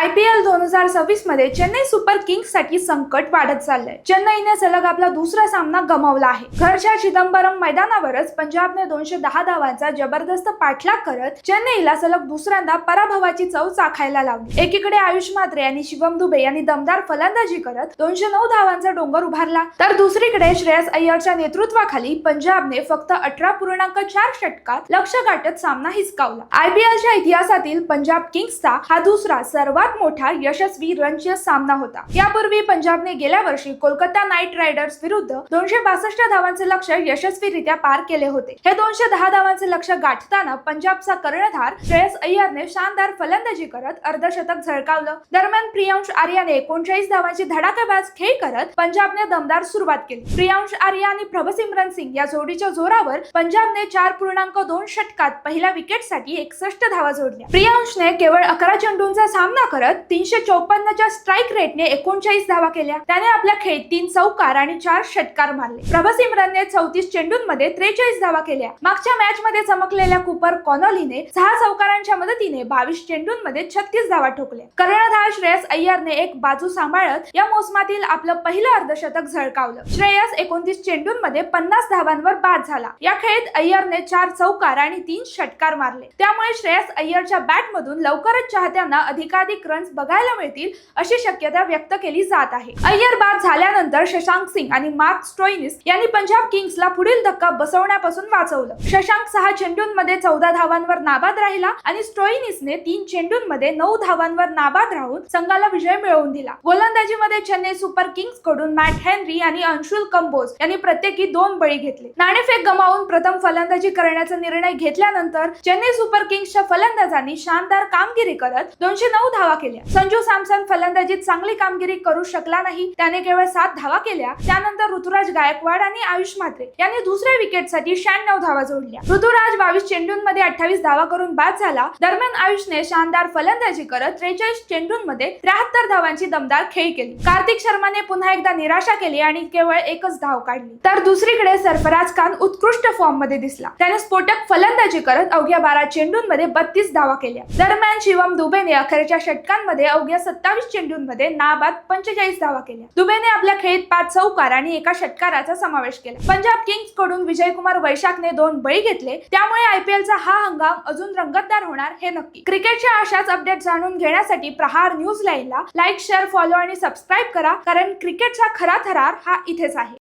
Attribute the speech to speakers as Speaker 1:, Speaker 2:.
Speaker 1: IPL 2026 मध्ये Chennai super Kings साठी संकट वाढत चाललंय। चेन्नईने सलग आपला दुसरा सामना गमावला आहे। घरच्या चिदंबरम मैदानावरच पंजाबने 210 धावांचा जबरदस्त पाठलाग करत चेन्नईला सलग दुसऱ्यांदा पराभवाची चव चाखायला लावली। एकीकडे आयुष म्हात्रे आणि शिवम दुबे यांनी दमदार फलंदाजी करत 209 धावांचा डोंगर उभारला, तर दुसरीकडे श्रेयस अय्यरच्या नेतृत्वाखाली पंजाबने फक्त 18.4 षटकात लक्ष्य गाठत सामना हिसकावला। IPLच्या इतिहासातील पंजाब किंग्सचा हा दुसरा सर्वात मोठा यशस्वी रनचेस सामना होता। यापूर्वी पंजाबने गेल्या वर्षी कोलकाता नाईट रायडर्स विरुद्ध 262 धावांचे लक्ष्य यशस्वीरित्या पार केले होते। हे 210 धावांचे लक्ष्य गाठताना पंजाबचा कर्णधार श्रेयस अय्यरने शानदार फलंदाजी करत अर्धशतक झळकावलं। दरम्यान प्रियांश आर्याने 39 धावांची धडाकेबाज खेळी करत पंजाबने दमदार सुरुवात केली। प्रियांश आर्या आणि प्रभसिमरन सिंग या जोडीच्या जोरावर पंजाबने 4.2 षटकात पहिल्या विकेटसाठी 61 धावा जोडल्या। प्रियांशने केवळ 11 चेंडूंचा सामना करत 354 च्या स्ट्राईक रेटने 39 धावा केल्या। त्याने आपल्या खेळीत 3 चौकार आणि 4 षटकार मारले। प्रभसिमरनने 34 चेंडूंमध्ये 43 धावा केल्या। मागच्या मॅच मध्ये चमकलेल्या कूपर कॉनॉलीने 6 चौकारांच्या मदतीने 22 चेंडूंमध्ये 36 धावा ठोकल्या। कर्णधार श्रेयस अय्यरने एक बाजू सांभाळत या मोसमातील आपलं पहिलं अर्धशतक झळकावलं। श्रेयस 29 चेंडूंमध्ये 50 धावांवर बाद झाला। या खेळीत अय्यरने 4 चौकार आणि 3 षटकार मारले। त्यामुळे श्रेयस अय्यरच्या बॅटमधून लवकरच चाहत्यांना अधिकाधिक रन्स बघायला मिळतील अशी शक्यता व्यक्त केली जात आहे। अय्यर बाद झाल्यानंतर शशांक सिंग आणि मार्क स्टोइनिस यांनी पंजाब किंग्सला पुढील धक्का बसवण्यापासून वाचवलं। शशांक 6 चेंडूंमध्ये 14 धावांवर नाबाद राहिला आणि स्टोइनिसने 3 चेंडूंमध्ये 9 धावांवर नाबाद राहून संघाला विजय मिळवून दिला। गोलंदाजीमध्ये चेन्नई सुपर किंग्स कडून मॅट हेनरी आणि अंशुल कंबोज यांनी प्रत्येकी 2 बळी घेतले। नाणेफेक गमावून प्रथम फलंदाजी करण्याचा निर्णय घेतल्यानंतर चेन्नई सुपर किंग्सच्या फलंदाजांनी शानदार कामगिरी करत 209 धावा केल्या। संजू सॅमसन फलंदाजीत चांगली कामगिरी करू शकला नाही, त्याने केवळ 7 धावा केल्या। त्यानंतर ऋतुराज गायकवाड आणि आयुष म्हात्रे यांनी दुसऱ्या विकेटसाठी 96 धावा जोडल्या। ऋतुराज 22 चेंडूंमध्ये 28 धावा करून बाद झाला। दरम्यान आयुषने शानदार फलंदाजी करत 43 चेंडूंमध्ये 73 धावांची दमदार खेळी केली। कार्तिक शर्माने पुन्हा एकदा निराशा केली आणि केवळ एकच धाव काढली। तर दुसरीकडे सरफराज खान उत्कृष्ट फॉर्म मध्ये दिसला। त्याने स्फोटक फलंदाजी करत अवघ्या 12 चेंडूंमध्ये 32 धावा केल्या। दरम्यान शिवम दुबेने अखेरच्या षटकांमध्ये अवघ्या 27 चेंडूंमध्ये नाबाद 45 धावा केल्या। दुबेने आपल्या खेळीत 5 चौकार आणि 1 षटकाराचा समावेश केला। पंजाब किंग्स कडून विजयकुमार वैशाखने 2 बळी घेतले। त्यामुळे IPLचा हा हंगाम अजून रंगतदार होणार हे नक्की। क्रिकेटच्या अशाच अपडेट जाणून घेण्यासाठी प्रहार न्यूज लाईनला लाईक, शेअर, फॉलो आणि सबस्क्राईब करा, कारण क्रिकेटचा खरा थरार हा इथेच आहे।